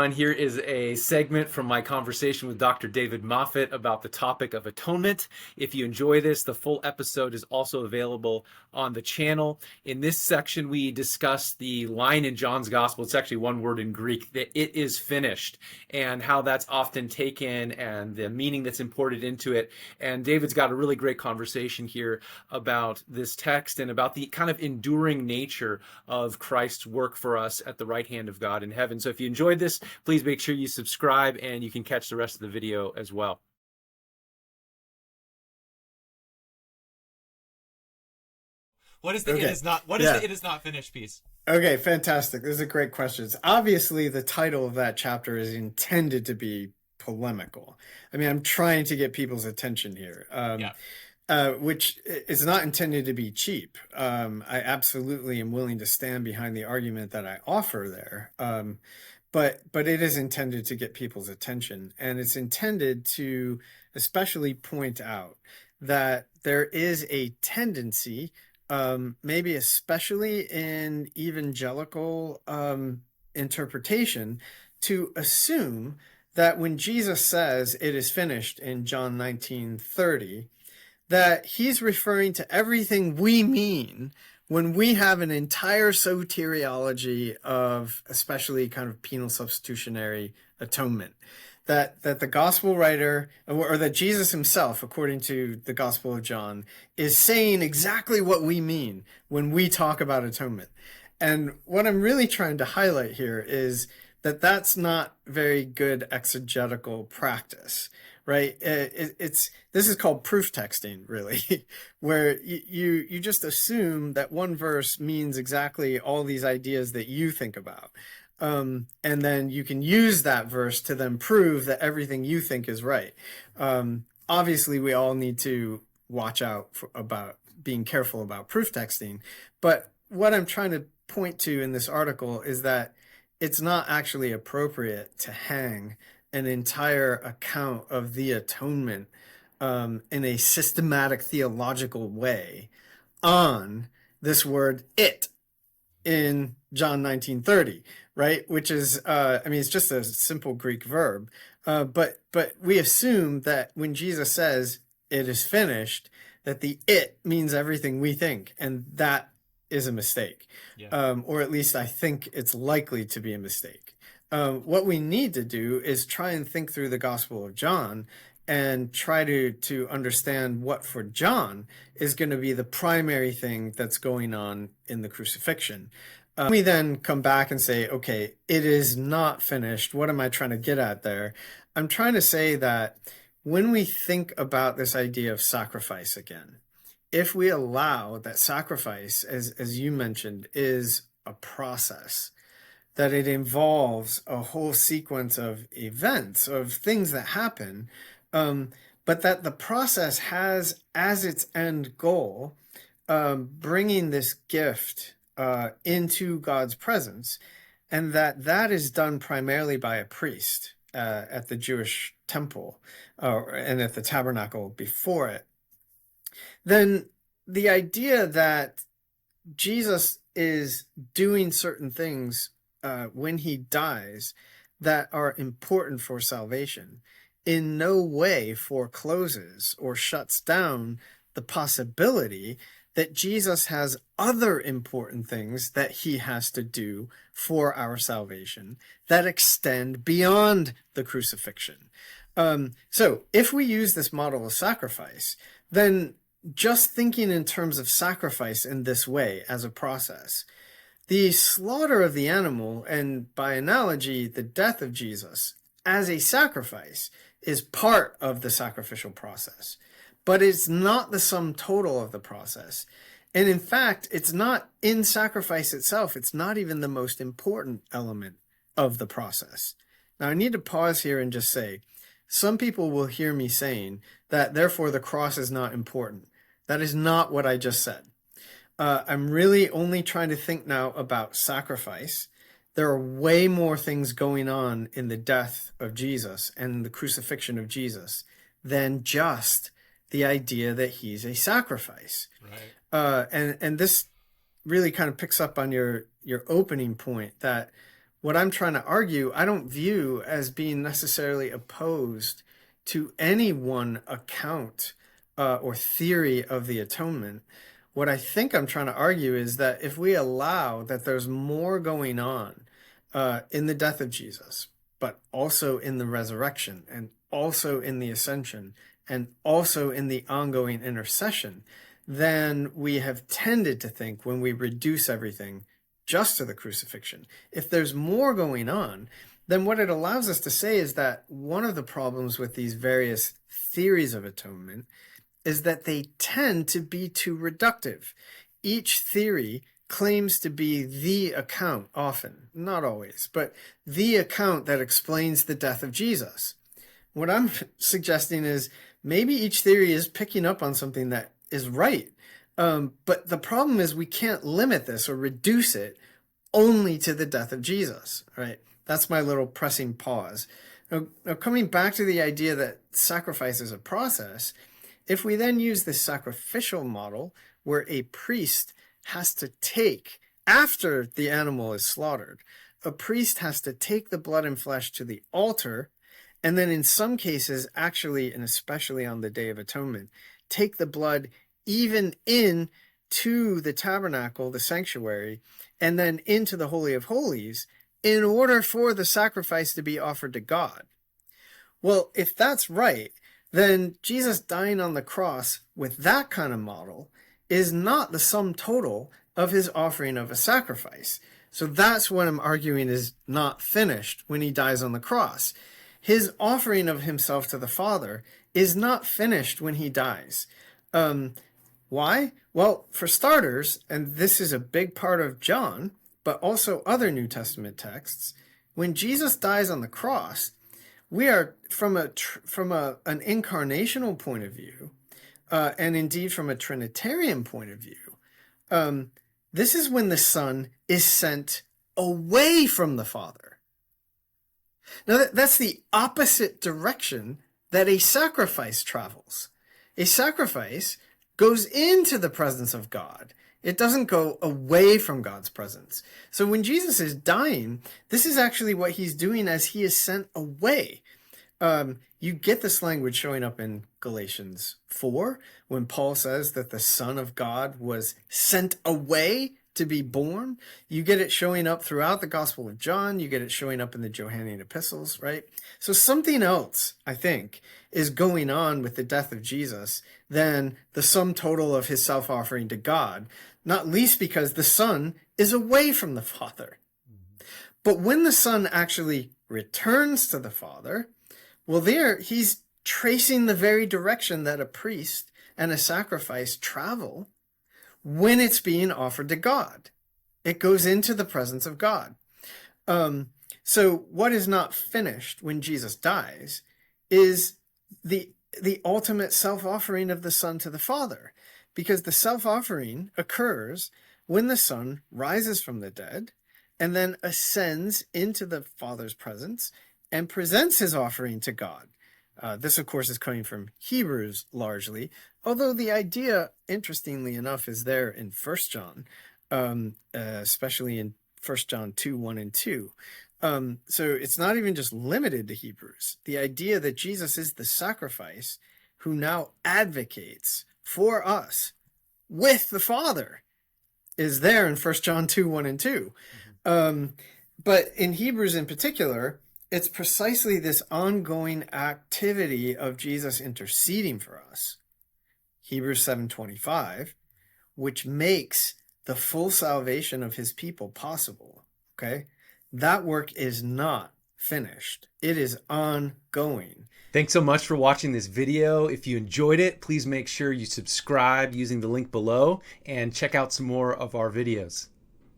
everyone. Here is a segment from my conversation with Dr. David Moffitt about the topic of atonement. If you enjoy this, the full episode is also available on the channel. In this section, we discuss the line in John's Gospel. It's actually one word in Greek, that it is finished, and how that's often taken and the meaning that's imported into it. And David's got a really great conversation here about this text and about the kind of enduring nature of Christ's work for us at the right hand of God in heaven. So if you enjoyed this, please make sure you subscribe, and you can catch the rest of the video as well. What is the Okay. it is not what is Yeah. the it is not finished piece? Okay, fantastic. Those are great questions. Obviously, the title of that chapter is intended to be polemical. I mean, I'm trying to get people's attention here, which is not intended to be cheap. I absolutely am willing to stand behind the argument that I offer there. But it is intended to get people's attention, and it's intended to especially point out that there is a tendency, maybe especially in evangelical interpretation, to assume that when Jesus says it is finished in John 19:30, that he's referring to everything we mean when we have an entire soteriology of especially kind of penal substitutionary atonement. That the gospel writer, or that Jesus himself, according to the Gospel of John, is saying exactly what we mean when we talk about atonement. And what I'm really trying to highlight here is that that's not very good exegetical practice, right? This is called proof texting, really, where you just assume that one verse means exactly all these ideas that you think about. And then you can use that verse to then prove that everything you think is right. Obviously, we all need to watch out about being careful about proof texting. But what I'm trying to point to in this article is that it's not actually appropriate to hang an entire account of the atonement in a systematic theological way on this word "it" in John 19:30, right? Which is, it's just a simple Greek verb. But we assume that when Jesus says it is finished, that the "it" means everything we think, and that is a mistake. Yeah. Or at least I think it's likely to be a mistake. What we need to do is try and think through the Gospel of John and try to understand what for John is going to be the primary thing that's going on in the crucifixion. We then come back and say, okay, it is not finished. What am I trying to get at there? I'm trying to say that when we think about this idea of sacrifice again, if we allow that sacrifice, as you mentioned, is a process, that it involves a whole sequence of events, of things that happen, but that the process has as its end goal bringing this gift into God's presence, and that is done primarily by a priest at the Jewish temple and at the tabernacle before it, then the idea that Jesus is doing certain things when he dies that are important for salvation in no way forecloses or shuts down the possibility that Jesus has other important things that he has to do for our salvation that extend beyond the crucifixion. So if we use this model of sacrifice, then just thinking in terms of sacrifice in this way as a process, the slaughter of the animal, and by analogy, the death of Jesus as a sacrifice, is part of the sacrificial process. But it's not the sum total of the process. And in fact, it's not in sacrifice itself. It's not even the most important element of the process. Now, I need to pause here and just say, some people will hear me saying that therefore the cross is not important. That is not what I just said. I'm really only trying to think now about sacrifice. There are way more things going on in the death of Jesus and the crucifixion of Jesus than just the idea that he's a sacrifice. Right. And this really kind of picks up on your opening point that what I'm trying to argue, I don't view as being necessarily opposed to any one account or theory of the atonement. What I think I'm trying to argue is that if we allow that there's more going on in the death of Jesus, but also in the resurrection, and also in the ascension, and also in the ongoing intercession, then we have tended to think when we reduce everything just to the crucifixion. If there's more going on, then what it allows us to say is that one of the problems with these various theories of atonement is that they tend to be too reductive. Each theory claims to be the account, often, not always, but the account that explains the death of Jesus. What I'm suggesting is maybe each theory is picking up on something that is right. But the problem is we can't limit this or reduce it only to the death of Jesus, right? That's my little pressing pause. Now, coming back to the idea that sacrifice is a process, if we then use this sacrificial model where a priest has to take, after the animal is slaughtered, a priest has to take the blood and flesh to the altar, and then in some cases, actually, and especially on the Day of Atonement, take the blood even in to the tabernacle, the sanctuary, and then into the Holy of Holies, in order for the sacrifice to be offered to God. Well, if that's right, then Jesus dying on the cross with that kind of model is not the sum total of his offering of a sacrifice. So that's what I'm arguing is not finished when he dies on the cross. His offering of himself to the Father is not finished when he dies. Why? Well, for starters, and this is a big part of John, but also other New Testament texts, when Jesus dies on the cross, we are from an incarnational point of view, and indeed from a Trinitarian point of view, this is when the Son is sent away from the Father. Now, that's the opposite direction that a sacrifice travels. A sacrifice goes into the presence of God. It doesn't go away from God's presence. So when Jesus is dying, this is actually what he's doing as he is sent away. You get this language showing up in Galatians 4, when Paul says that the Son of God was sent away to be born. You get it showing up throughout the Gospel of John. You get it showing up in the Johannine epistles, right? So something else, I think, is going on with the death of Jesus than the sum total of his self-offering to God, not least because the Son is away from the Father. But when the Son actually returns to the Father, well, there he's tracing the very direction that a priest and a sacrifice travel when it's being offered to God. It goes into the presence of God. So what is not finished when Jesus dies is the ultimate self-offering of the Son to the Father, because the self-offering occurs when the Son rises from the dead and then ascends into the Father's presence and presents his offering to God. This, of course, is coming from Hebrews largely, although the idea, interestingly enough, is there in 1 John, especially in 1 John 2, 1 and 2. So it's not even just limited to Hebrews. The idea that Jesus is the sacrifice who now advocates for us with the Father is there in 1 John 2, 1 and 2. But in Hebrews in particular, it's precisely this ongoing activity of Jesus interceding for us, Hebrews 7:25, which makes the full salvation of his people possible. Okay? That work is not finished. It is ongoing. Thanks so much for watching this video. If you enjoyed it, please make sure you subscribe using the link below and check out some more of our videos.